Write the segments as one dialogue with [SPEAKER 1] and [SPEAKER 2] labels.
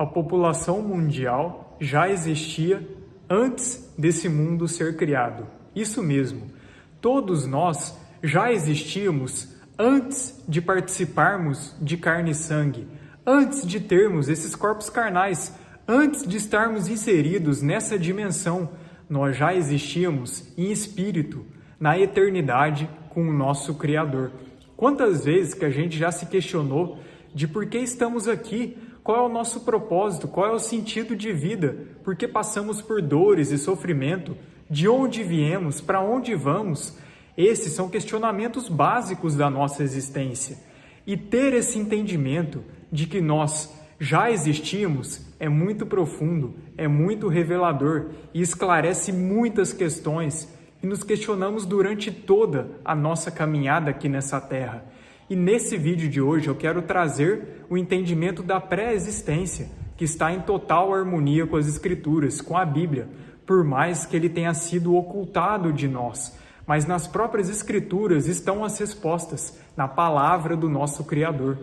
[SPEAKER 1] A população mundial já existia antes desse mundo ser criado. Isso mesmo, todos nós já existíamos antes de participarmos de carne e sangue, antes de termos esses corpos carnais, antes de estarmos inseridos nessa dimensão. Nós já existíamos em espírito, na eternidade, com o nosso Criador. Quantas vezes que a gente já se questionou de por que estamos aqui, qual é o nosso propósito, qual é o sentido de vida, por que passamos por dores e sofrimento, de onde viemos, para onde vamos? Esses são questionamentos básicos da nossa existência. E ter esse entendimento de que nós já existimos é muito profundo, é muito revelador e esclarece muitas questões que nos questionamos durante toda a nossa caminhada aqui nessa terra. E nesse vídeo de hoje eu quero trazer o entendimento da pré-existência, que está em total harmonia com as Escrituras, com a Bíblia, por mais que ele tenha sido ocultado de nós. Mas nas próprias Escrituras estão as respostas, na palavra do nosso Criador.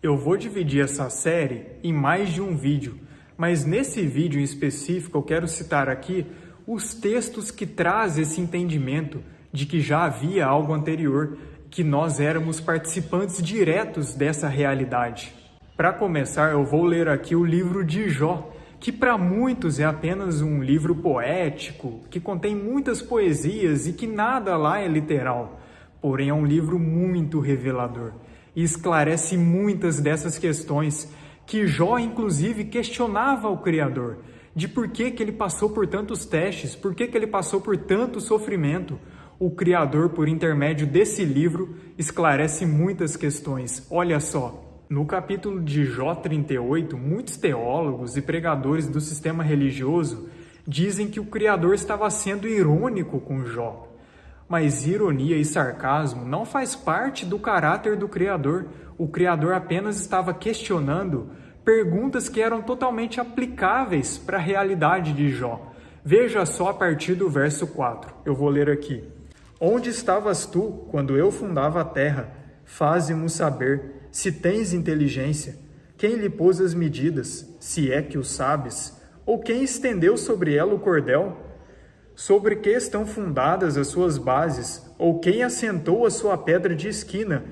[SPEAKER 1] Eu vou dividir essa série em mais de um vídeo, mas nesse vídeo em específico eu quero citar aqui os textos que trazem esse entendimento de que já havia algo anterior, que nós éramos participantes diretos dessa realidade. Para começar, eu vou ler aqui o livro de Jó, que para muitos é apenas um livro poético, que contém muitas poesias e que nada lá é literal, porém é um livro muito revelador e esclarece muitas dessas questões que Jó inclusive questionava ao Criador, de por que ele passou por tantos testes, por que ele passou por tanto sofrimento. O Criador, por intermédio desse livro, esclarece muitas questões. Olha só, no capítulo de Jó 38, muitos teólogos e pregadores do sistema religioso dizem que o Criador estava sendo irônico com Jó. Mas ironia e sarcasmo não faz parte do caráter do Criador. O Criador apenas estava questionando perguntas que eram totalmente aplicáveis para a realidade de Jó. Veja só a partir do verso 4. Eu vou ler aqui. Onde estavas tu quando eu fundava a terra? Faze-mo saber, se tens inteligência. Quem lhe pôs as medidas, se é que o sabes? Ou quem estendeu sobre ela o cordel? Sobre que estão fundadas as suas bases? Ou quem assentou a sua pedra de esquina?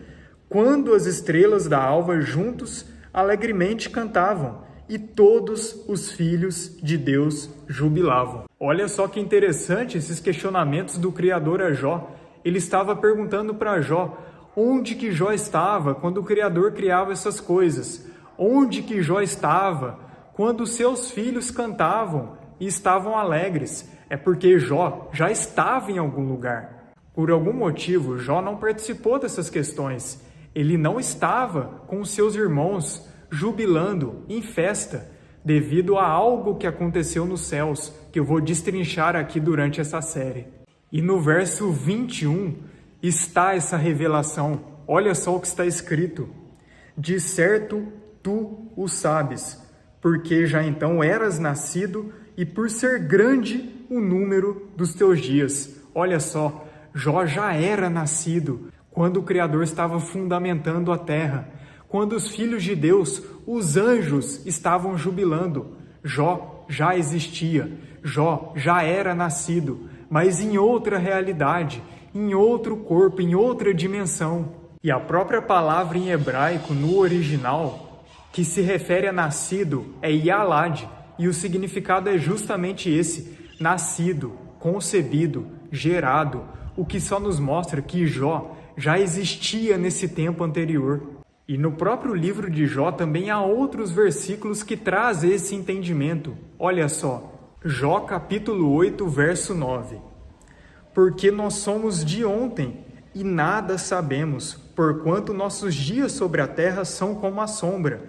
[SPEAKER 1] Quando as estrelas da alva juntos alegremente cantavam, e todos os filhos de Deus jubilavam. Olha só que interessante esses questionamentos do Criador a Jó. Ele estava perguntando para Jó onde que Jó estava quando o Criador criava essas coisas. Onde que Jó estava quando seus filhos cantavam e estavam alegres. É porque Jó já estava em algum lugar. Por algum motivo, Jó não participou dessas questões. Ele não estava com os seus irmãos jubilando em festa, devido a algo que aconteceu nos céus, que eu vou destrinchar aqui durante essa série. E no verso 21 está essa revelação. Olha só o que está escrito. De certo, tu o sabes, porque já então eras nascido e por ser grande o número dos teus dias. Olha só, Jó já era nascido quando o Criador estava fundamentando a terra. Quando os filhos de Deus, os anjos, estavam jubilando, Jó já existia, Jó já era nascido, mas em outra realidade, em outro corpo, em outra dimensão. E a própria palavra em hebraico, no original, que se refere a nascido, é Yalad, e o significado é justamente esse, nascido, concebido, gerado, o que só nos mostra que Jó já existia nesse tempo anterior. E no próprio livro de Jó também há outros versículos que trazem esse entendimento. Olha só, Jó capítulo 8, verso 9. Porque nós somos de ontem e nada sabemos, porquanto nossos dias sobre a terra são como a sombra.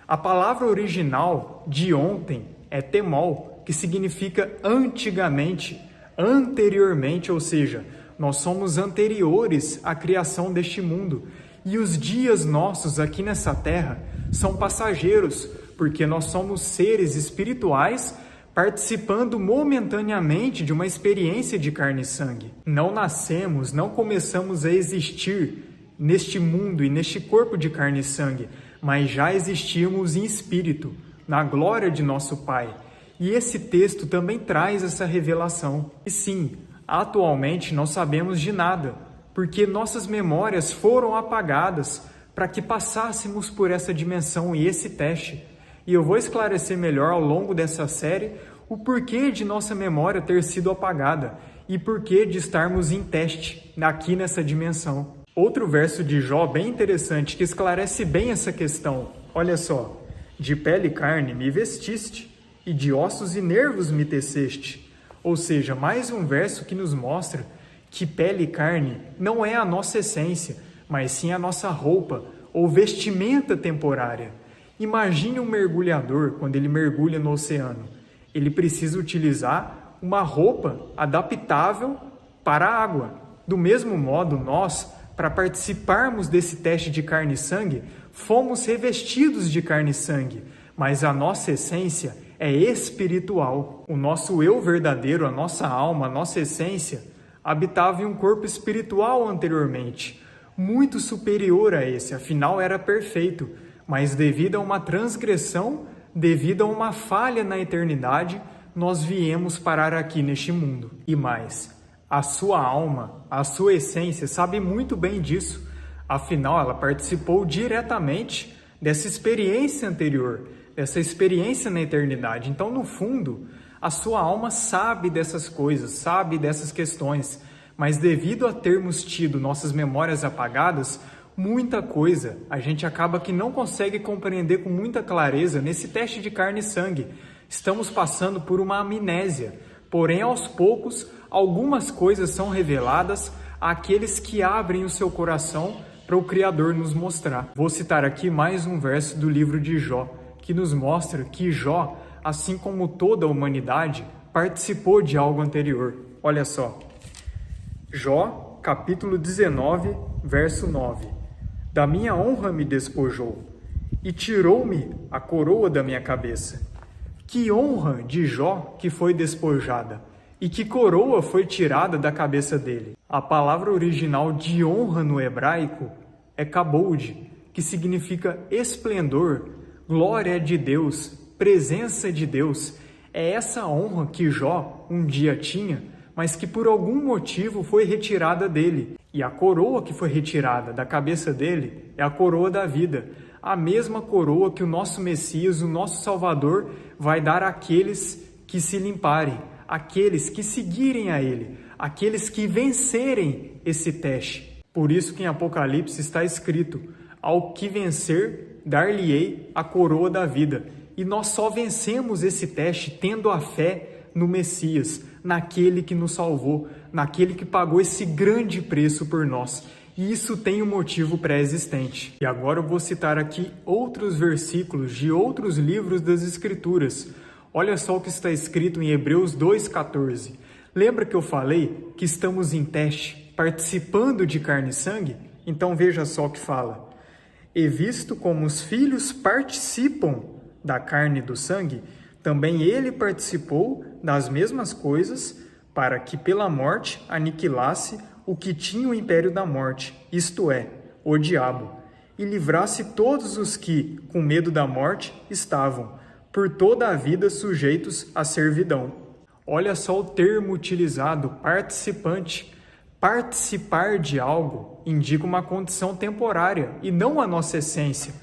[SPEAKER 1] A palavra original de ontem é temol, que significa antigamente, anteriormente, ou seja, nós somos anteriores à criação deste mundo. E os dias nossos aqui nessa terra são passageiros, porque nós somos seres espirituais participando momentaneamente de uma experiência de carne e sangue. Não nascemos, não começamos a existir neste mundo e neste corpo de carne e sangue, mas já existimos em espírito, na glória de nosso Pai. E esse texto também traz essa revelação. E sim, atualmente não sabemos de nada, porque nossas memórias foram apagadas para que passássemos por essa dimensão e esse teste. E eu vou esclarecer melhor ao longo dessa série o porquê de nossa memória ter sido apagada e porquê de estarmos em teste aqui nessa dimensão. Outro verso de Jó bem interessante que esclarece bem essa questão. Olha só: de pele e carne me vestiste, e de ossos e nervos me teceste. Ou seja, mais um verso que nos mostra que pele e carne não é a nossa essência, mas sim a nossa roupa ou vestimenta temporária. Imagine um mergulhador quando ele mergulha no oceano. Ele precisa utilizar uma roupa adaptável para a água. Do mesmo modo, nós, para participarmos desse teste de carne e sangue, fomos revestidos de carne e sangue, mas a nossa essência é espiritual. O nosso eu verdadeiro, a nossa alma, a nossa essência, habitava em um corpo espiritual anteriormente, muito superior a esse, afinal era perfeito, mas devido a uma transgressão, devido a uma falha na eternidade, nós viemos parar aqui neste mundo. E mais, a sua alma, a sua essência sabe muito bem disso, afinal ela participou diretamente dessa experiência anterior, dessa experiência na eternidade. Então, no fundo, a sua alma sabe dessas coisas, sabe dessas questões, mas devido a termos tido nossas memórias apagadas, muita coisa a gente acaba que não consegue compreender com muita clareza nesse teste de carne e sangue. Estamos passando por uma amnésia, porém, aos poucos, algumas coisas são reveladas àqueles que abrem o seu coração para o Criador nos mostrar. Vou citar aqui mais um verso do livro de Jó, que nos mostra que Jó, assim como toda a humanidade, participou de algo anterior. Olha só, Jó, capítulo 19, verso 9. Da minha honra me despojou, e tirou-me a coroa da minha cabeça. Que honra de Jó que foi despojada, e que coroa foi tirada da cabeça dele. A palavra original de honra no hebraico é kabod, que significa esplendor, glória de Deus, presença de Deus. É essa honra que Jó um dia tinha, mas que por algum motivo foi retirada dele. E a coroa que foi retirada da cabeça dele é a coroa da vida, a mesma coroa que o nosso Messias, o nosso Salvador, vai dar àqueles que se limparem, àqueles que seguirem a Ele, àqueles que vencerem esse teste. Por isso que em Apocalipse está escrito: ao que vencer, dar-lhe-ei a coroa da vida. E nós só vencemos esse teste tendo a fé no Messias, naquele que nos salvou, naquele que pagou esse grande preço por nós. E isso tem um motivo pré-existente. E agora eu vou citar aqui outros versículos de outros livros das Escrituras. Olha só o que está escrito em Hebreus 2,14. Lembra que eu falei que estamos em teste, participando de carne e sangue? Então veja só o que fala. E visto como os filhos participam da carne e do sangue, também ele participou das mesmas coisas, para que pela morte aniquilasse o que tinha o império da morte, isto é, o diabo, e livrasse todos os que, com medo da morte, estavam, por toda a vida sujeitos à servidão. Olha só o termo utilizado, participante. Participar de algo indica uma condição temporária e não a nossa essência.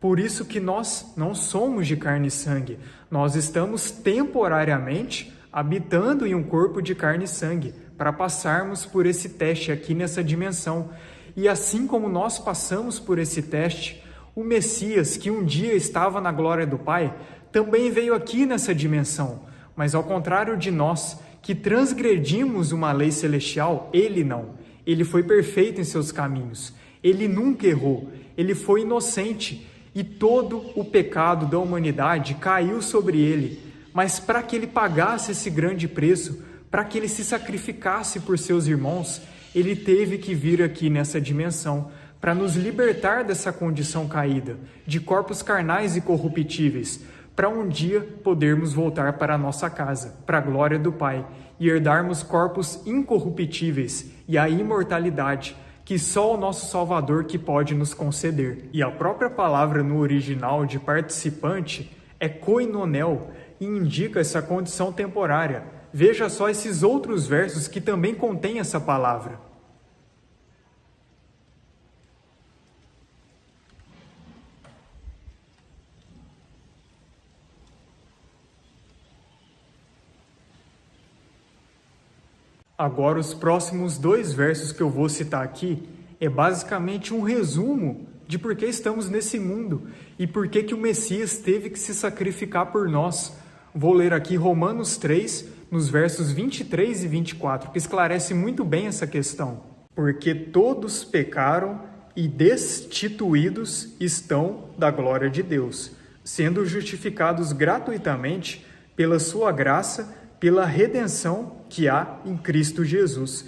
[SPEAKER 1] Por isso que nós não somos de carne e sangue. Nós estamos temporariamente habitando em um corpo de carne e sangue para passarmos por esse teste aqui nessa dimensão. E assim como nós passamos por esse teste, o Messias, que um dia estava na glória do Pai, também veio aqui nessa dimensão. Mas ao contrário de nós, que transgredimos uma lei celestial, ele não. Ele foi perfeito em seus caminhos. Ele nunca errou. Ele foi inocente. E todo o pecado da humanidade caiu sobre ele. Mas para que ele pagasse esse grande preço, para que ele se sacrificasse por seus irmãos, ele teve que vir aqui nessa dimensão, para nos libertar dessa condição caída, de corpos carnais e corruptíveis, para um dia podermos voltar para a nossa casa, para a glória do Pai, e herdarmos corpos incorruptíveis e a imortalidade, que só o nosso Salvador que pode nos conceder. E a própria palavra no original de participante é koinonel e indica essa condição temporária. Veja só esses outros versos que também contêm essa palavra. Agora, os próximos 2 versos que eu vou citar aqui é basicamente um resumo de por que estamos nesse mundo e por que o Messias teve que se sacrificar por nós. Vou ler aqui Romanos 3, nos versos 23 e 24, que esclarece muito bem essa questão. Porque todos pecaram e destituídos estão da glória de Deus, sendo justificados gratuitamente pela sua graça, pela redenção que há em Cristo Jesus.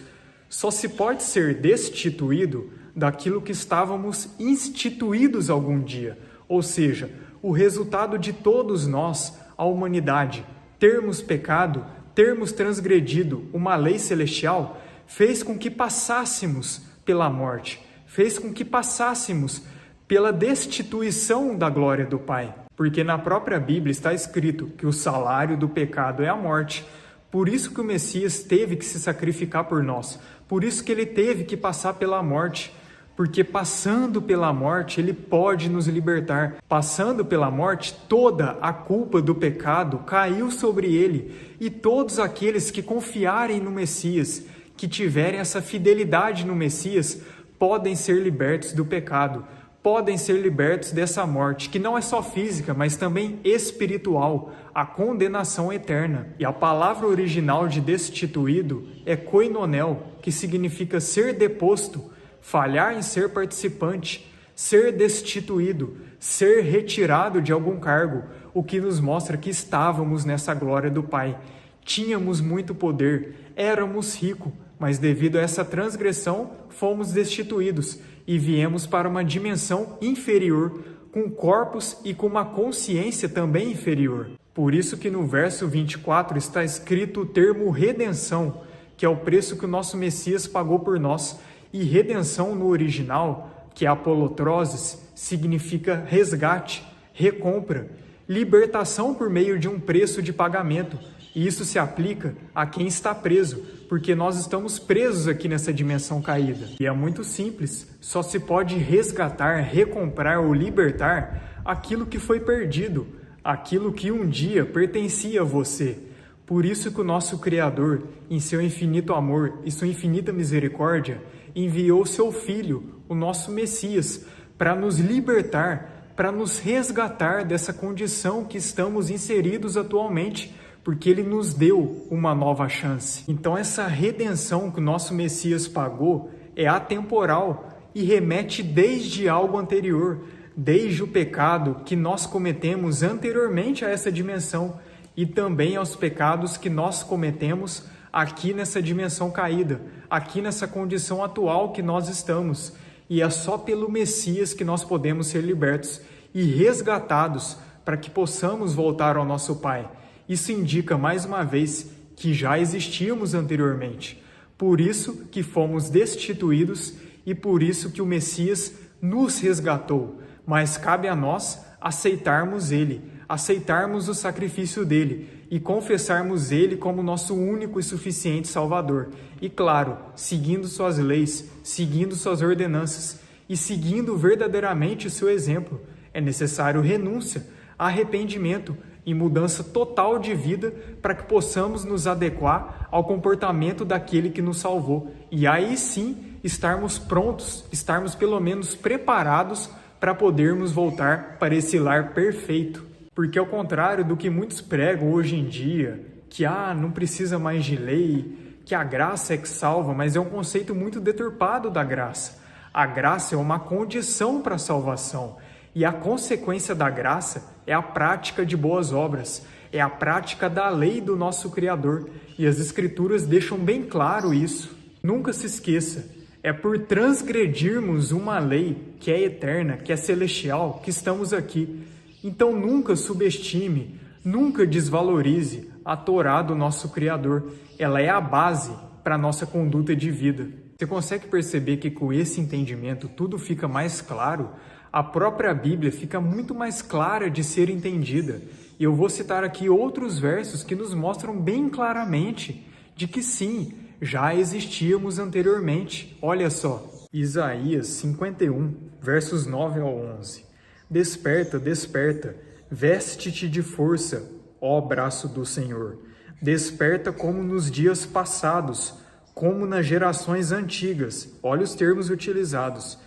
[SPEAKER 1] Só se pode ser destituído daquilo que estávamos instituídos algum dia, ou seja, o resultado de todos nós, a humanidade, termos pecado, termos transgredido uma lei celestial, fez com que passássemos pela morte, fez com que passássemos pela destituição da glória do Pai. Porque na própria Bíblia está escrito que o salário do pecado é a morte. Por isso que o Messias teve que se sacrificar por nós. Por isso que ele teve que passar pela morte. Porque passando pela morte, ele pode nos libertar. Passando pela morte, toda a culpa do pecado caiu sobre ele. E todos aqueles que confiarem no Messias, que tiverem essa fidelidade no Messias, podem ser libertos do pecado. Podem ser libertos dessa morte, que não é só física, mas também espiritual, a condenação eterna. E a palavra original de destituído é koinonel, que significa ser deposto, falhar em ser participante, ser destituído, ser retirado de algum cargo, o que nos mostra que estávamos nessa glória do Pai. Tínhamos muito poder, éramos ricos, mas devido a essa transgressão, fomos destituídos e viemos para uma dimensão inferior, com corpos e com uma consciência também inferior. Por isso que no verso 24 está escrito o termo redenção, que é o preço que o nosso Messias pagou por nós. E redenção no original, que é apolotrosis, significa resgate, recompra, libertação por meio de um preço de pagamento. E isso se aplica a quem está preso, porque nós estamos presos aqui nessa dimensão caída. E é muito simples, só se pode resgatar, recomprar ou libertar aquilo que foi perdido, aquilo que um dia pertencia a você. Por isso que o nosso Criador, em seu infinito amor e sua infinita misericórdia, enviou seu Filho, o nosso Messias, para nos libertar, para nos resgatar dessa condição que estamos inseridos atualmente, porque ele nos deu uma nova chance. Então essa redenção que o nosso Messias pagou é atemporal e remete desde algo anterior, desde o pecado que nós cometemos anteriormente a essa dimensão e também aos pecados que nós cometemos aqui nessa dimensão caída, aqui nessa condição atual que nós estamos. E é só pelo Messias que nós podemos ser libertos e resgatados para que possamos voltar ao nosso Pai. Isso indica, mais uma vez, que já existíamos anteriormente. Por isso que fomos destituídos e por isso que o Messias nos resgatou. Mas cabe a nós aceitarmos Ele, aceitarmos o sacrifício dele e confessarmos Ele como nosso único e suficiente Salvador. E claro, seguindo suas leis, seguindo suas ordenanças e seguindo verdadeiramente o seu exemplo. É necessário renúncia, arrependimento e mudança total de vida para que possamos nos adequar ao comportamento daquele que nos salvou. E aí sim, estarmos prontos, estarmos pelo menos preparados para podermos voltar para esse lar perfeito. Porque ao contrário do que muitos pregam hoje em dia, que não precisa mais de lei, que a graça é que salva, mas é um conceito muito deturpado da graça. A graça é uma condição para a salvação. E a consequência da graça é a prática de boas obras, é a prática da lei do nosso Criador. E as Escrituras deixam bem claro isso. Nunca se esqueça, é por transgredirmos uma lei que é eterna, que é celestial, que estamos aqui. Então nunca subestime, nunca desvalorize a Torá do nosso Criador. Ela é a base para a nossa conduta de vida. Você consegue perceber que com esse entendimento tudo fica mais claro? a própria Bíblia fica muito mais clara de ser entendida. E eu vou citar aqui outros versos que nos mostram bem claramente de que sim, já existíamos anteriormente. Olha só, Isaías 51, versos 9 ao 11. Desperta, desperta, veste-te de força, ó braço do Senhor. Desperta como nos dias passados, como nas gerações antigas. Olha os termos utilizados.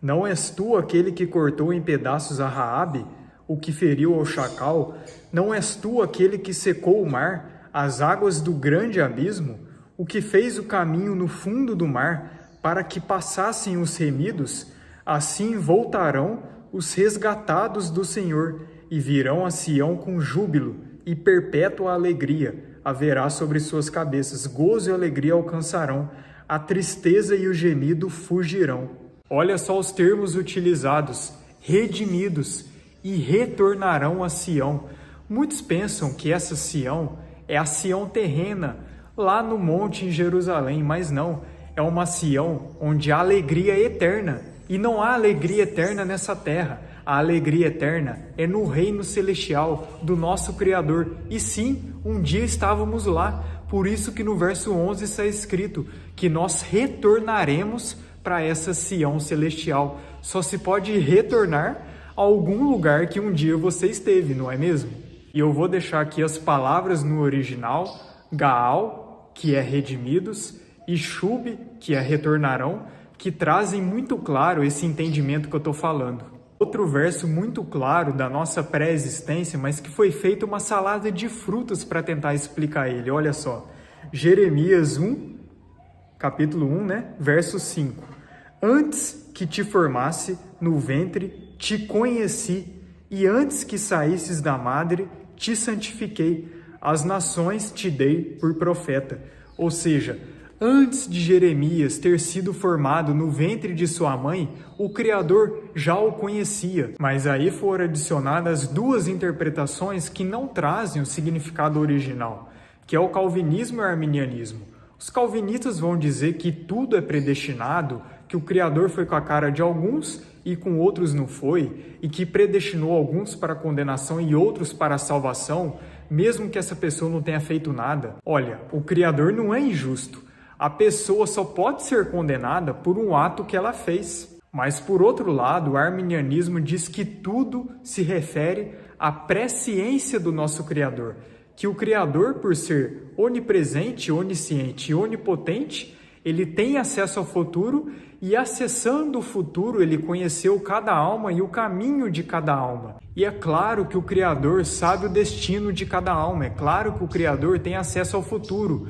[SPEAKER 1] Não és tu aquele que cortou em pedaços a Raabe, o que feriu ao chacal? Não és tu aquele que secou o mar, as águas do grande abismo, o que fez o caminho no fundo do mar, para que passassem os remidos? Assim voltarão os resgatados do Senhor, e virão a Sião com júbilo, e perpétua alegria haverá sobre suas cabeças. Gozo e alegria alcançarão, a tristeza e o gemido fugirão. Olha só os termos utilizados: redimidos e retornarão a Sião. Muitos pensam que essa Sião é a Sião terrena, lá no monte em Jerusalém, mas não. É uma Sião onde há alegria eterna. E não há alegria eterna nessa terra. A alegria eterna é no reino celestial do nosso Criador. E sim, um dia estávamos lá. Por isso que no verso 11 está escrito que nós retornaremos para essa Sião celestial. Só se pode retornar a algum lugar que um dia você esteve, não é mesmo? E eu vou deixar aqui as palavras no original: Gaal, que é redimidos, e Shub, que é retornarão, que trazem muito claro esse entendimento que eu estou falando. Outro verso muito claro da nossa pré-existência, mas que foi feita uma salada de frutas para tentar explicar ele. Olha só, Jeremias 1, capítulo 1, verso 5. Antes que te formasse no ventre, te conheci, e antes que saísses da madre, te santifiquei. As nações te dei por profeta. Ou seja, antes de Jeremias ter sido formado no ventre de sua mãe, o Criador já o conhecia. Mas aí foram adicionadas duas interpretações que não trazem o significado original, que é o calvinismo e o arminianismo. Os calvinistas vão dizer que tudo é predestinado, que o Criador foi com a cara de alguns e com outros não foi, e que predestinou alguns para a condenação e outros para a salvação, mesmo que essa pessoa não tenha feito nada. Olha, o Criador não é injusto. A pessoa só pode ser condenada por um ato que ela fez. Mas, por outro lado, o arminianismo diz que tudo se refere à presciência do nosso Criador. Que o Criador, por ser onipresente, onisciente e onipotente, ele tem acesso ao futuro e, acessando o futuro, ele conheceu cada alma e o caminho de cada alma. E é claro que o Criador sabe o destino de cada alma. É claro que o Criador tem acesso ao futuro.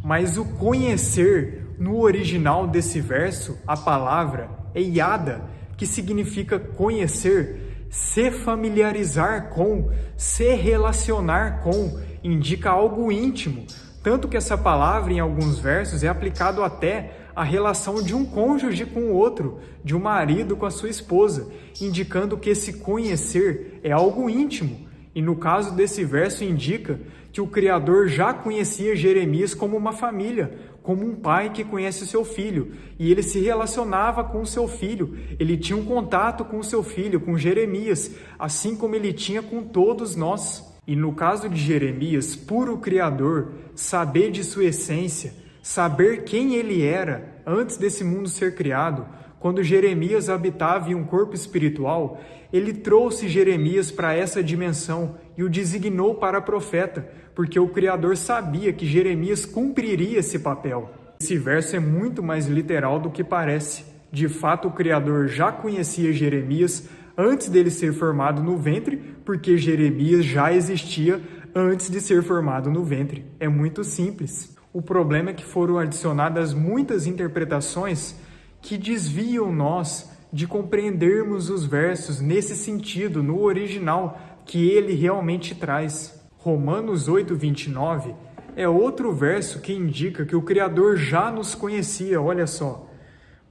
[SPEAKER 1] Mas o conhecer, no original desse verso, a palavra é yada, que significa conhecer, se familiarizar com, se relacionar com, indica algo íntimo. Tanto que essa palavra, em alguns versos, é aplicado até à relação de um cônjuge com o outro, de um marido com a sua esposa, indicando que esse conhecer é algo íntimo. E no caso desse verso indica que o Criador já conhecia Jeremias como uma família, como um pai que conhece o seu filho, e ele se relacionava com o seu filho, ele tinha um contato com o seu filho, com Jeremias, assim como ele tinha com todos nós. E no caso de Jeremias, por o Criador saber de sua essência, saber quem ele era antes desse mundo ser criado, quando Jeremias habitava em um corpo espiritual, ele trouxe Jeremias para essa dimensão e o designou para profeta, porque o Criador sabia que Jeremias cumpriria esse papel. Esse verso é muito mais literal do que parece. De fato, o Criador já conhecia Jeremias antes dele ser formado no ventre, porque Jeremias já existia antes de ser formado no ventre. É muito simples. O problema é que foram adicionadas muitas interpretações que desviam nós de compreendermos os versos nesse sentido, no original, que ele realmente traz. Romanos 8:29 é outro verso que indica que o Criador já nos conhecia, olha só.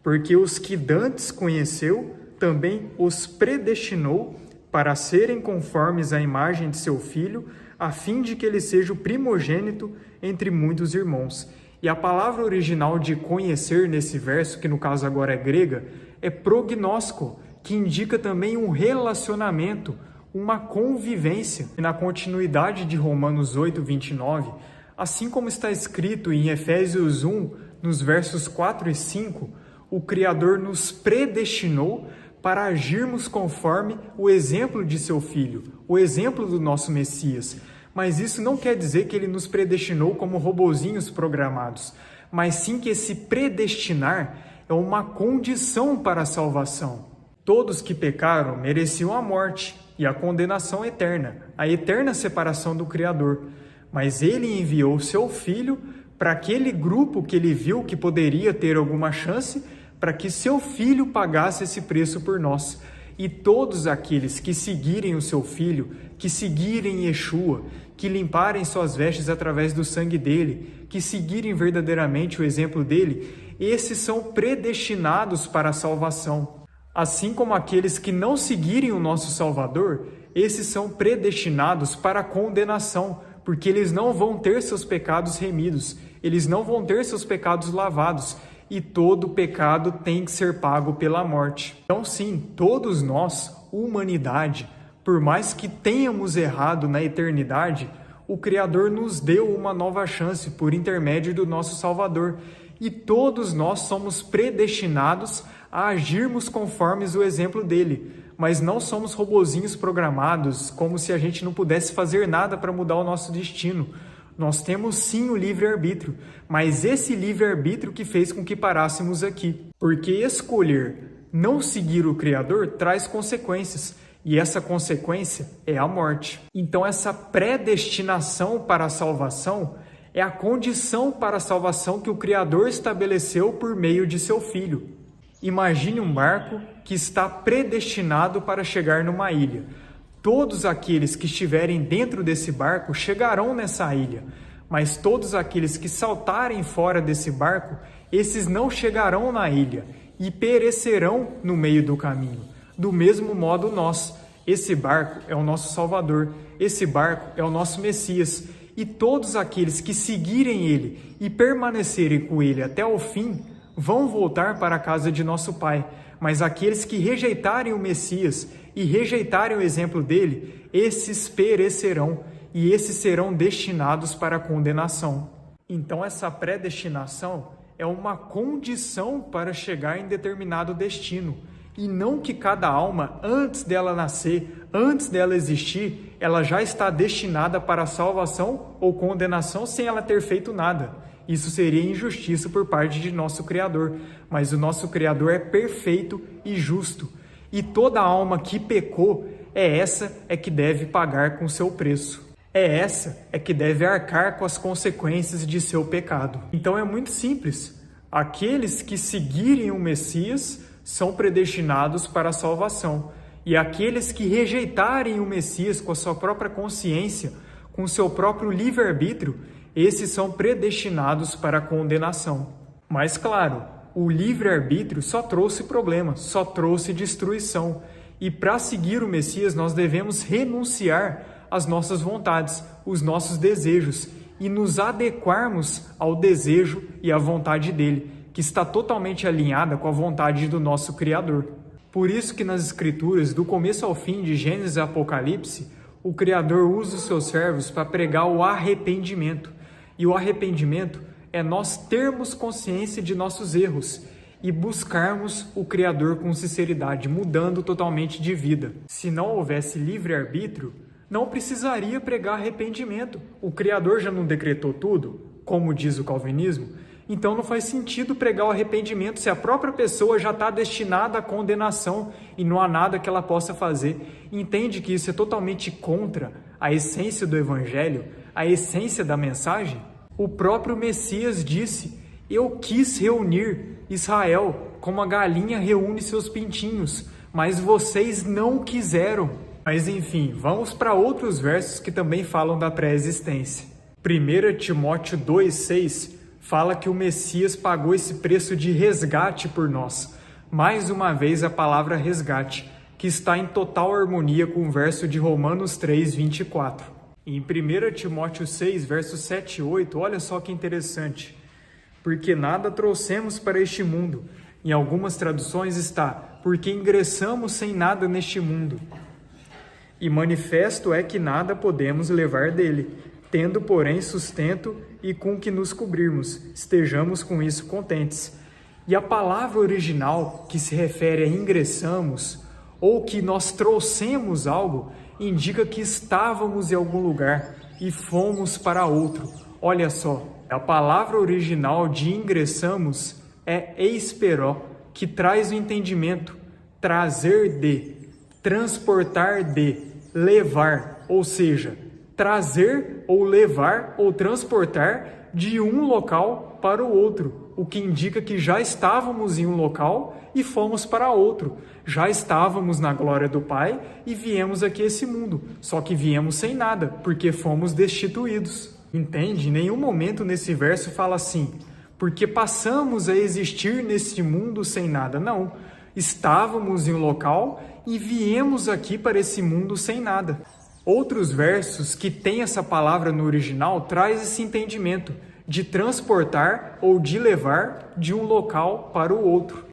[SPEAKER 1] Porque os que dantes conheceu, também os predestinou para serem conformes à imagem de seu Filho, a fim de que ele seja o primogênito entre muitos irmãos. E a palavra original de conhecer nesse verso, que no caso agora é grega, é prognosko, que indica também um relacionamento, uma convivência. E na continuidade de Romanos 8, 29, assim como está escrito em Efésios 1, nos versos 4 e 5, o Criador nos predestinou para agirmos conforme o exemplo de seu Filho, o exemplo do nosso Messias. Mas isso não quer dizer que ele nos predestinou como robozinhos programados, mas sim que esse predestinar é uma condição para a salvação. Todos que pecaram mereciam a morte e a condenação eterna, a eterna separação do Criador. Mas ele enviou seu Filho para aquele grupo que ele viu que poderia ter alguma chance, para que seu Filho pagasse esse preço por nós. E todos aqueles que seguirem o seu Filho, que seguirem Yeshua, que limparem suas vestes através do sangue dele, que seguirem verdadeiramente o exemplo dele, esses são predestinados para a salvação. Assim como aqueles que não seguirem o nosso Salvador, esses são predestinados para a condenação, porque eles não vão ter seus pecados remidos, eles não vão ter seus pecados lavados, e todo pecado tem que ser pago pela morte. Então sim, todos nós, humanidade, por mais que tenhamos errado na eternidade, o Criador nos deu uma nova chance por intermédio do nosso Salvador. E todos nós somos predestinados a agirmos conformes o exemplo dele. Mas não somos robozinhos programados, como se a gente não pudesse fazer nada para mudar o nosso destino. Nós temos sim o livre-arbítrio, mas esse livre-arbítrio que fez com que parássemos aqui. Porque escolher não seguir o Criador traz consequências, e essa consequência é a morte. Então essa predestinação para a salvação é a condição para a salvação que o Criador estabeleceu por meio de seu Filho. Imagine um barco que está predestinado para chegar numa ilha. Todos aqueles que estiverem dentro desse barco chegarão nessa ilha, mas todos aqueles que saltarem fora desse barco, esses não chegarão na ilha e perecerão no meio do caminho. Do mesmo modo nós, esse barco é o nosso Salvador, esse barco é o nosso Messias, e todos aqueles que seguirem ele e permanecerem com ele até o fim, vão voltar para a casa de nosso Pai. Mas aqueles que rejeitarem o Messias e rejeitarem o exemplo dele, esses perecerão e esses serão destinados para a condenação. Então essa predestinação é uma condição para chegar em determinado destino. E não que cada alma, antes dela nascer, antes dela existir, ela já está destinada para a salvação ou condenação sem ela ter feito nada. Isso seria injustiça por parte de nosso Criador, mas o nosso Criador é perfeito e justo. E toda alma que pecou, essa que deve pagar com seu preço. Essa que deve arcar com as consequências de seu pecado. Então é muito simples. Aqueles que seguirem o Messias são predestinados para a salvação. E aqueles que rejeitarem o Messias com a sua própria consciência, com o seu próprio livre-arbítrio, esses são predestinados para a condenação. Mas claro, o livre-arbítrio só trouxe problemas, só trouxe destruição. E para seguir o Messias nós devemos renunciar às nossas vontades, os nossos desejos, e nos adequarmos ao desejo e à vontade dele, que está totalmente alinhada com a vontade do nosso Criador. Por isso que nas Escrituras, do começo ao fim de Gênesis e Apocalipse, o Criador usa os seus servos para pregar o arrependimento. E o arrependimento é nós termos consciência de nossos erros e buscarmos o Criador com sinceridade, mudando totalmente de vida. Se não houvesse livre-arbítrio, não precisaria pregar arrependimento. O Criador já não decretou tudo, como diz o calvinismo? Então não faz sentido pregar o arrependimento se a própria pessoa já está destinada à condenação e não há nada que ela possa fazer. Entende que isso é totalmente contra a essência do Evangelho, a essência da mensagem? O próprio Messias disse: eu quis reunir Israel como a galinha reúne seus pintinhos, mas vocês não quiseram. Mas enfim, vamos para outros versos que também falam da pré-existência. 1 Timóteo 2,6 fala que o Messias pagou esse preço de resgate por nós. Mais uma vez a palavra resgate, que está em total harmonia com o verso de Romanos 3,24. Em 1 Timóteo 6, versos 7 e 8, olha só que interessante. Porque nada trouxemos para este mundo. Em algumas traduções está, porque ingressamos sem nada neste mundo. E manifesto é que nada podemos levar dele, tendo, porém, sustento e com que nos cobrirmos, estejamos com isso contentes. E a palavra original, que se refere a ingressamos, ou que nós trouxemos algo, indica que estávamos em algum lugar e fomos para outro. Olha só, a palavra original de ingressamos é eisperó, que traz o entendimento, trazer de, transportar de, levar, ou seja, trazer ou levar ou transportar de um local para o outro, o que indica que já estávamos em um local e fomos para outro. Já estávamos na glória do Pai e viemos aqui a esse mundo, só que viemos sem nada, porque fomos destituídos. Entende? Em nenhum momento nesse verso fala assim, porque passamos a existir nesse mundo sem nada. Não, estávamos em um local e viemos aqui para esse mundo sem nada. Outros versos que têm essa palavra no original traz esse entendimento de transportar ou de levar de um local para o outro.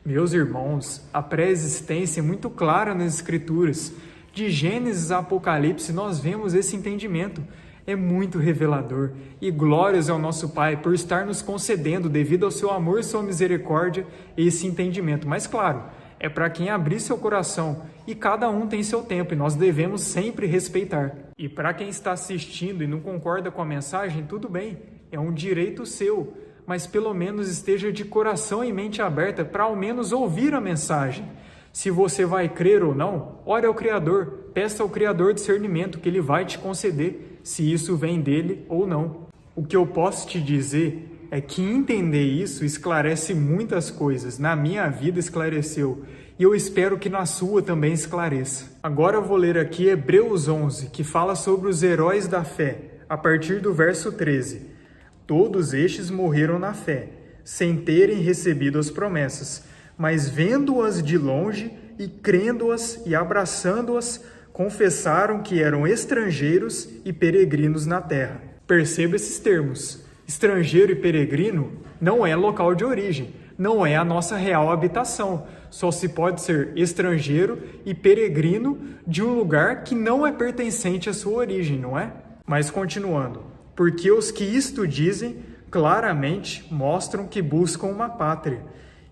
[SPEAKER 1] Meus irmãos, a pré-existência é muito clara nas Escrituras. De Gênesis a Apocalipse nós vemos esse entendimento. É muito revelador. E glórias ao nosso Pai por estar nos concedendo, devido ao seu amor e sua misericórdia, esse entendimento. Mas claro, é para quem abrir seu coração, e cada um tem seu tempo, e nós devemos sempre respeitar. E para quem está assistindo e não concorda com a mensagem, tudo bem, é um direito seu, mas pelo menos esteja de coração e mente aberta para ao menos ouvir a mensagem. Se você vai crer ou não, ore ao Criador, peça ao Criador discernimento que Ele vai te conceder, se isso vem dele ou não. O que eu posso te dizer é que entender isso esclarece muitas coisas. Na minha vida esclareceu, e eu espero que na sua também esclareça. Agora eu vou ler aqui Hebreus 11, que fala sobre os heróis da fé, a partir do verso 13. Todos estes morreram na fé, sem terem recebido as promessas, mas vendo-as de longe e crendo-as e abraçando-as, confessaram que eram estrangeiros e peregrinos na terra. Perceba esses termos. Estrangeiro e peregrino não é local de origem, não é a nossa real habitação. Só se pode ser estrangeiro e peregrino de um lugar que não é pertencente à sua origem, não é? Mas continuando. Porque os que isto dizem claramente mostram que buscam uma pátria.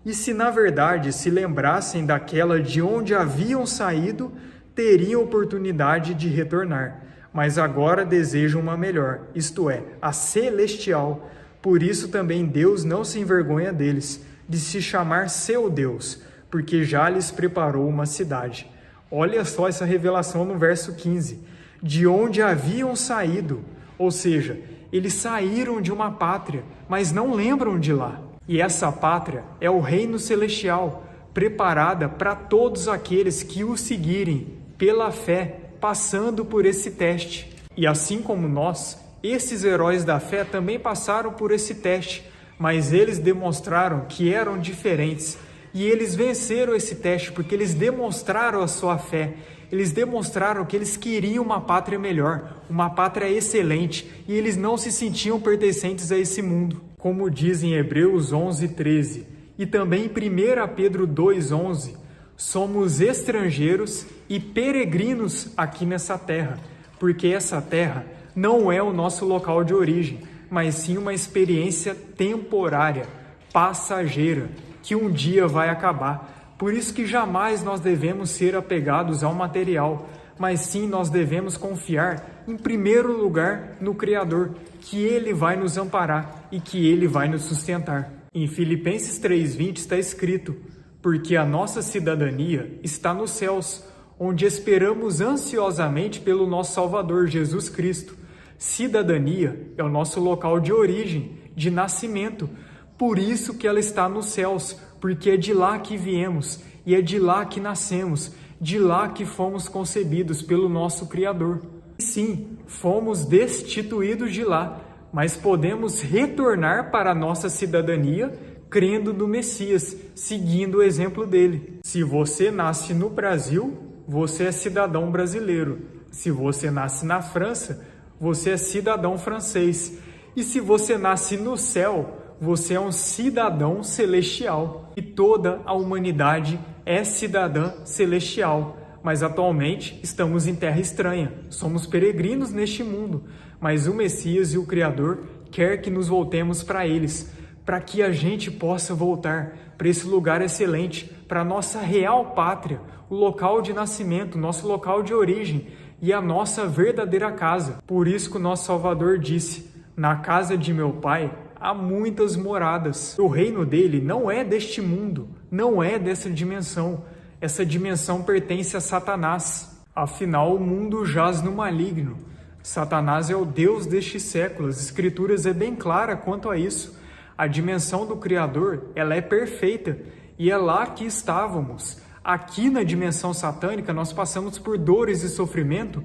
[SPEAKER 1] E se na verdade se lembrassem daquela de onde haviam saído, teriam oportunidade de retornar. Mas agora desejam uma melhor, isto é, a celestial. Por isso também Deus não se envergonha deles, de se chamar seu Deus, porque já lhes preparou uma cidade. Olha só essa revelação no verso 15. De onde haviam saído, ou seja, eles saíram de uma pátria, mas não lembram de lá. E essa pátria é o reino celestial, preparada para todos aqueles que o seguirem pela fé, passando por esse teste. E assim como nós, esses heróis da fé também passaram por esse teste, mas eles demonstraram que eram diferentes. E eles venceram esse teste porque eles demonstraram a sua fé. Eles demonstraram que eles queriam uma pátria melhor, uma pátria excelente, e eles não se sentiam pertencentes a esse mundo. Como diz em Hebreus 11:13 e também em 1 Pedro 2:11, somos estrangeiros e peregrinos aqui nessa terra, porque essa terra não é o nosso local de origem, mas sim uma experiência temporária, passageira, que um dia vai acabar. Por isso que jamais nós devemos ser apegados ao material, mas sim nós devemos confiar, em primeiro lugar, no Criador, que Ele vai nos amparar e que Ele vai nos sustentar. Em Filipenses 3:20 está escrito, porque a nossa cidadania está nos céus, onde esperamos ansiosamente pelo nosso Salvador, Jesus Cristo. Cidadania é o nosso local de origem, de nascimento. Por isso que ela está nos céus, porque é de lá que viemos e é de lá que nascemos, de lá que fomos concebidos pelo nosso Criador. E sim, fomos destituídos de lá, mas podemos retornar para a nossa cidadania crendo no Messias, seguindo o exemplo dele. Se você nasce no Brasil, você é cidadão brasileiro. Se você nasce na França, você é cidadão francês. E se você nasce no céu, você é um cidadão celestial. E toda a humanidade é cidadã celestial. Mas atualmente estamos em terra estranha, somos peregrinos neste mundo. Mas o Messias e o Criador quer que nos voltemos para eles, para que a gente possa voltar para esse lugar excelente, para a nossa real pátria, o local de nascimento, nosso local de origem e a nossa verdadeira casa. Por isso que o nosso Salvador disse: na casa de meu Pai há muitas moradas. O reino dele não é deste mundo, não é dessa dimensão. Essa dimensão pertence a Satanás. Afinal, o mundo jaz no maligno. Satanás é o Deus deste século. As Escrituras é bem clara quanto a isso. A dimensão do Criador, ela é perfeita. E é lá que estávamos. Aqui na dimensão satânica, nós passamos por dores e sofrimento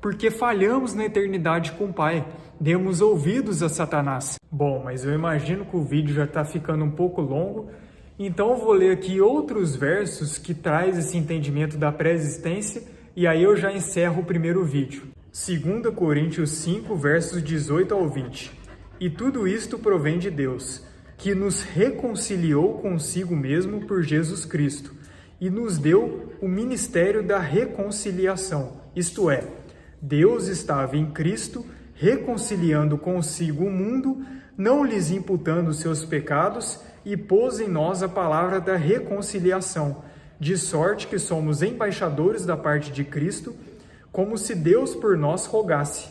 [SPEAKER 1] porque falhamos na eternidade com o Pai. Demos ouvidos a Satanás. Bom, mas eu imagino que o vídeo já está ficando um pouco longo. Então eu vou ler aqui outros versos que traz esse entendimento da pré-existência e aí eu já encerro o primeiro vídeo. 2 Coríntios 5, versos 18 ao 20. E tudo isto provém de Deus, que nos reconciliou consigo mesmo por Jesus Cristo e nos deu o ministério da reconciliação. Isto é, Deus estava em Cristo reconciliando consigo o mundo, não lhes imputando seus pecados, e pôs em nós a palavra da reconciliação, de sorte que somos embaixadores da parte de Cristo, como se Deus por nós rogasse.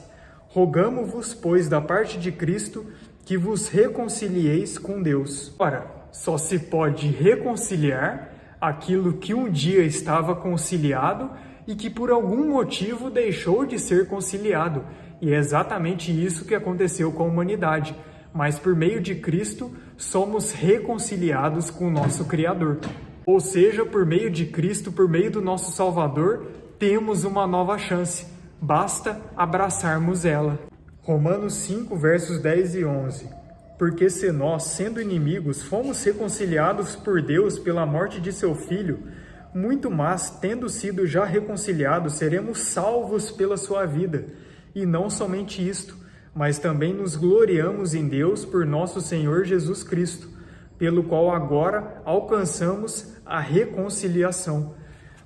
[SPEAKER 1] Rogamo-vos, pois, da parte de Cristo, que vos reconcilieis com Deus. Ora, só se pode reconciliar aquilo que um dia estava conciliado e que por algum motivo deixou de ser conciliado. E é exatamente isso que aconteceu com a humanidade. Mas por meio de Cristo, somos reconciliados com o nosso Criador. Ou seja, por meio de Cristo, por meio do nosso Salvador, temos uma nova chance. Basta abraçarmos ela. Romanos 5, versos 10 e 11. Porque se nós, sendo inimigos, fomos reconciliados por Deus pela morte de seu Filho, muito mais, tendo sido já reconciliados, seremos salvos pela sua vida. E não somente isto, mas também nos gloriamos em Deus por nosso Senhor Jesus Cristo, pelo qual agora alcançamos a reconciliação.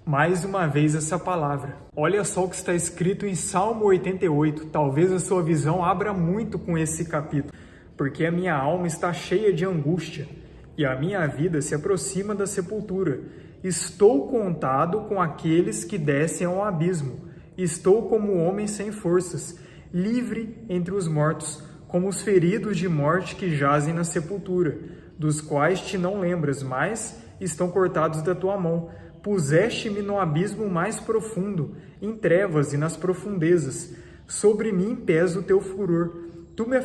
[SPEAKER 1] Mais uma vez essa palavra. Olha só o que está escrito em Salmo 88. Talvez a sua visão abra muito com esse capítulo, porque a minha alma está cheia de angústia e a minha vida se aproxima da sepultura. Estou contado com aqueles que descem ao abismo. Estou como homem sem forças, livre entre os mortos, como os feridos de morte que jazem na sepultura, dos quais te não lembras, mas estão cortados da tua mão. Puseste-me no abismo mais profundo, em trevas e nas profundezas. Sobre mim pesa o teu furor. Tu me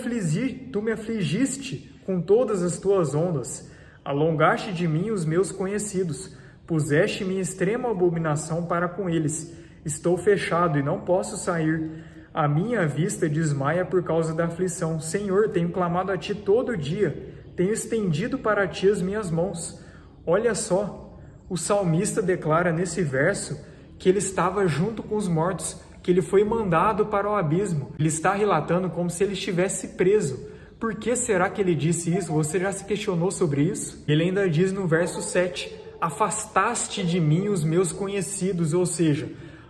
[SPEAKER 1] afligiste com todas as tuas ondas. Alongaste de mim os meus conhecidos. Puseste-me em extrema abominação para com eles. Estou fechado e não posso sair. A minha vista desmaia por causa da aflição. Senhor, tenho clamado a Ti todo dia. Tenho estendido para Ti as minhas mãos. Olha só, o salmista declara nesse verso que ele estava junto com os mortos, que ele foi mandado para o abismo. Ele está relatando como se ele estivesse preso. Por que será que ele disse isso? Você já se questionou sobre isso? Ele ainda diz no verso 7, afastaste de mim os meus conhecidos, ou seja,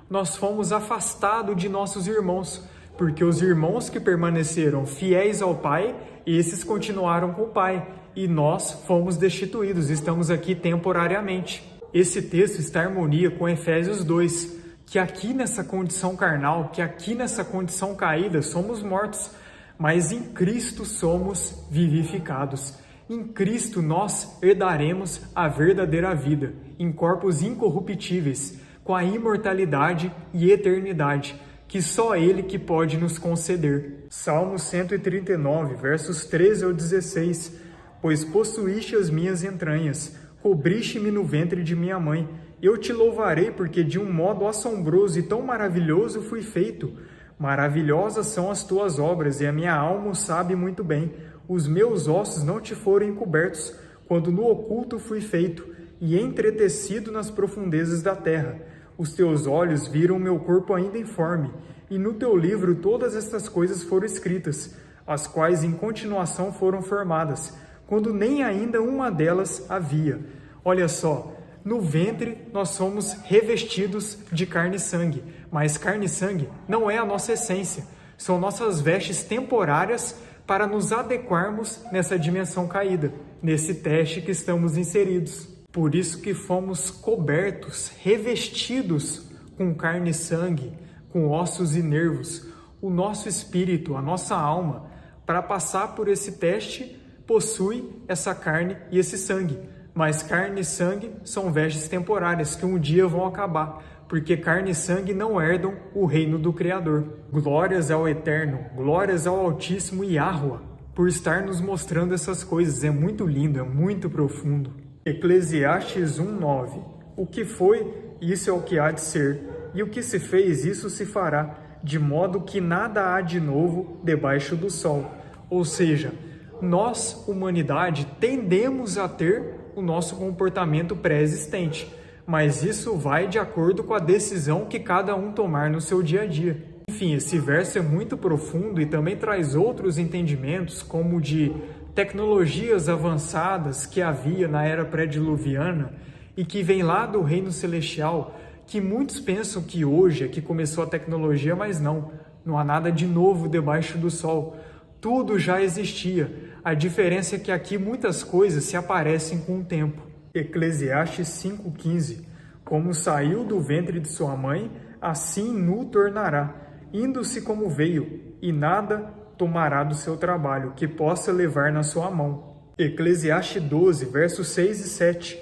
[SPEAKER 1] nós fomos afastados de nossos irmãos, porque os irmãos que permaneceram fiéis ao Pai, esses continuaram com o Pai, e nós fomos destituídos, estamos aqui temporariamente. Esse texto está em harmonia com Efésios 2, que aqui nessa condição carnal, que aqui nessa condição caída, somos mortos, mas em Cristo somos vivificados. Em Cristo nós herdaremos a verdadeira vida, em corpos incorruptíveis, com a imortalidade e eternidade, que só Ele que pode nos conceder. Salmo 139, versos 13 ao 16. Pois possuíste as minhas entranhas, cobriste-me no ventre de minha mãe. Eu te louvarei, porque de um modo assombroso e tão maravilhoso fui feito. Maravilhosas são as tuas obras, e a minha alma o sabe muito bem. Os meus ossos não te foram encobertos, quando no oculto fui feito, e entretecido nas profundezas da terra. Os teus olhos viram meu corpo ainda informe, e no teu livro todas estas coisas foram escritas, as quais em continuação foram formadas, quando nem ainda uma delas havia. Olha só, no ventre nós somos revestidos de carne e sangue, mas carne e sangue não é a nossa essência, são nossas vestes temporárias para nos adequarmos nessa dimensão caída, nesse teste que estamos inseridos. Por isso que fomos cobertos, revestidos com carne e sangue, com ossos e nervos. O nosso espírito, a nossa alma, para passar por esse teste, possui essa carne e esse sangue. Mas carne e sangue são vestes temporárias que um dia vão acabar, porque carne e sangue não herdam o reino do Criador. Glórias ao Eterno, glórias ao Altíssimo Yahuwah, por estar nos mostrando essas coisas. É muito lindo, é muito profundo. Eclesiastes 1:9. O que foi, isso é o que há de ser, e o que se fez, isso se fará, de modo que nada há de novo debaixo do sol. Ou seja, nós, humanidade, tendemos a ter o nosso comportamento pré-existente, mas isso vai de acordo com a decisão que cada um tomar no seu dia a dia. Enfim, esse verso é muito profundo e também traz outros entendimentos, como de tecnologias avançadas que havia na era pré-diluviana e que vem lá do reino celestial, que muitos pensam que hoje é que começou a tecnologia, mas não há nada de novo debaixo do sol. Tudo já existia. A diferença é que aqui muitas coisas se aparecem com o tempo. Eclesiastes 5:15. Como saiu do ventre de sua mãe, assim nu tornará, indo-se como veio, e nada tomará do seu trabalho, que possa levar na sua mão. Eclesiastes 12, versos 6 e 7.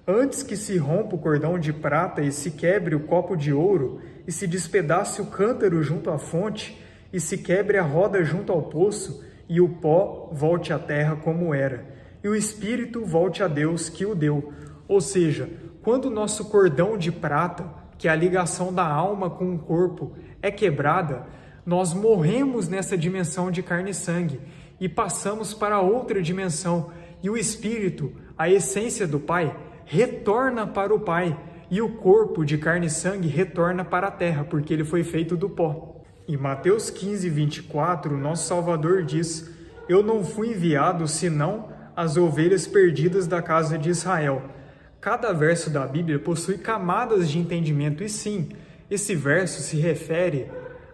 [SPEAKER 1] Antes que se rompa o cordão de prata e se quebre o copo de ouro, e se despedace o cântaro junto à fonte, e se quebre a roda junto ao poço, e o pó volte à terra como era, e o espírito volte a Deus que o deu. Ou seja, quando o nosso cordão de prata, que é a ligação da alma com o corpo, é quebrada, nós morremos nessa dimensão de carne e sangue e passamos para outra dimensão, e o espírito, a essência do Pai, retorna para o Pai, e o corpo de carne e sangue retorna para a terra, porque ele foi feito do pó. Em Mateus 15, 24, nosso Salvador diz: Eu não fui enviado senão as ovelhas perdidas da casa de Israel. Cada verso da Bíblia possui camadas de entendimento, e sim, esse verso se refere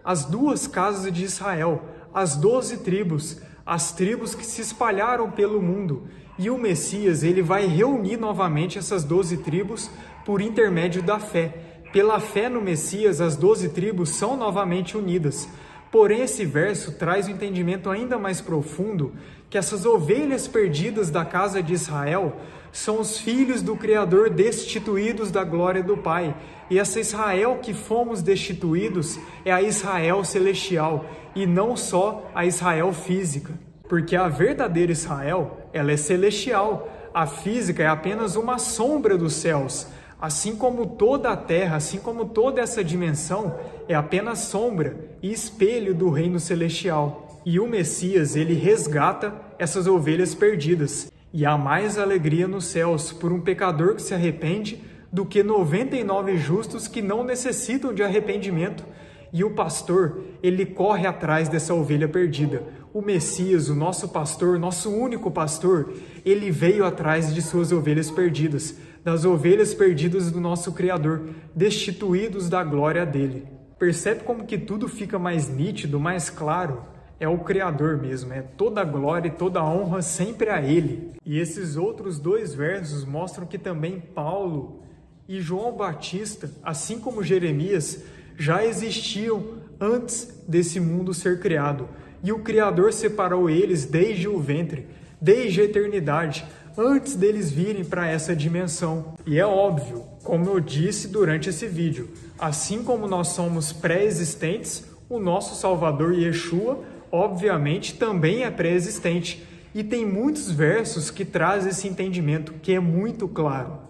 [SPEAKER 1] às duas casas de Israel, as 12 tribos, as tribos que se espalharam pelo mundo. E o Messias, ele vai reunir novamente essas 12 tribos por intermédio da fé. Pela fé no Messias, as 12 tribos são novamente unidas. Porém, esse verso traz um entendimento ainda mais profundo, que essas ovelhas perdidas da casa de Israel são os filhos do Criador destituídos da glória do Pai. E essa Israel que fomos destituídos é a Israel celestial, e não só a Israel física. Porque a verdadeira Israel, ela é celestial. A física é apenas uma sombra dos céus. Assim como toda a terra, assim como toda essa dimensão, é apenas sombra e espelho do reino celestial. E o Messias, ele resgata essas ovelhas perdidas. E há mais alegria nos céus por um pecador que se arrepende do que 99 justos que não necessitam de arrependimento. E o pastor, ele corre atrás dessa ovelha perdida. O Messias, o nosso pastor, nosso único pastor, ele veio atrás de suas ovelhas perdidas, das ovelhas perdidas do nosso Criador, destituídos da glória dele. Percebe como que tudo fica mais nítido, mais claro? É o Criador mesmo, é toda a glória e toda a honra sempre a Ele. E esses outros dois versos mostram que também Paulo e João Batista, assim como Jeremias, já existiam antes desse mundo ser criado. E o Criador separou eles desde o ventre, desde a eternidade, antes deles virem para essa dimensão. E é óbvio, como eu disse durante esse vídeo, assim como nós somos pré-existentes, o nosso Salvador Yeshua, obviamente, também é pré-existente. E tem muitos versos que trazem esse entendimento, que é muito claro.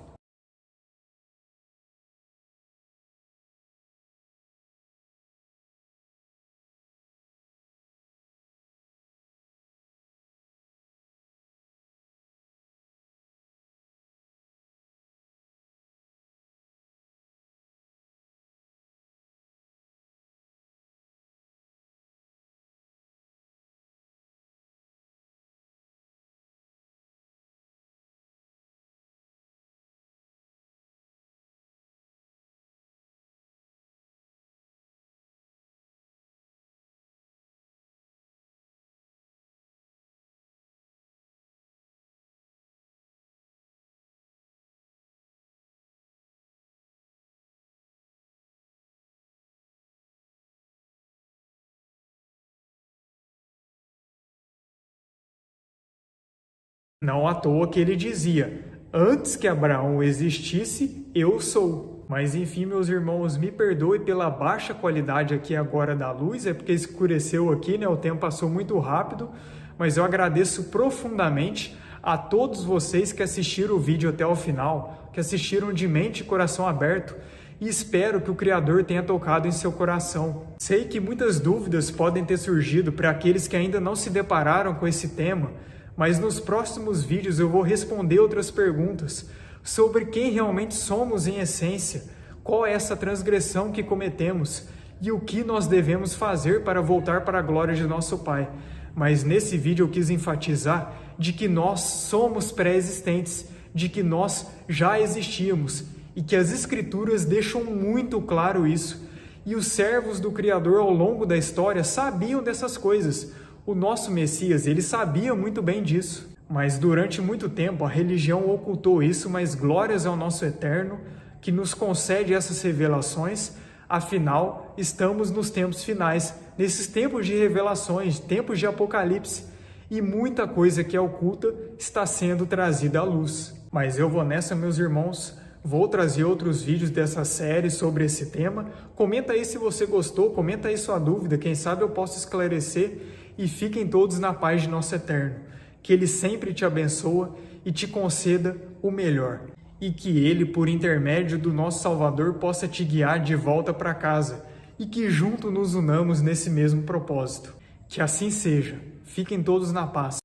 [SPEAKER 1] Não à toa que ele dizia: antes que Abraão existisse, eu sou. Mas enfim, meus irmãos, me perdoe pela baixa qualidade aqui agora da luz, é porque escureceu aqui, né? O tempo passou muito rápido, mas eu agradeço profundamente a todos vocês que assistiram o vídeo até o final, que assistiram de mente e coração aberto, e espero que o Criador tenha tocado em seu coração. Sei que muitas dúvidas podem ter surgido para aqueles que ainda não se depararam com esse tema, mas nos próximos vídeos eu vou responder outras perguntas sobre quem realmente somos em essência, qual é essa transgressão que cometemos e o que nós devemos fazer para voltar para a glória de nosso Pai. Mas nesse vídeo eu quis enfatizar de que nós somos pré-existentes, de que nós já existíamos e que as Escrituras deixam muito claro isso. E os servos do Criador ao longo da história sabiam dessas coisas. O nosso Messias, ele sabia muito bem disso. Mas durante muito tempo a religião ocultou isso, mas glórias ao nosso Eterno, que nos concede essas revelações. Afinal, estamos nos tempos finais, nesses tempos de revelações, tempos de apocalipse, e muita coisa que é oculta está sendo trazida à luz. Mas eu vou nessa, meus irmãos, vou trazer outros vídeos dessa série sobre esse tema. Comenta aí se você gostou, comenta aí sua dúvida, quem sabe eu posso esclarecer, e fiquem todos na paz de nosso Eterno. Que Ele sempre te abençoa e te conceda o melhor. E que Ele, por intermédio do nosso Salvador, possa te guiar de volta para casa. E que juntos nos unamos nesse mesmo propósito. Que assim seja. Fiquem todos na paz.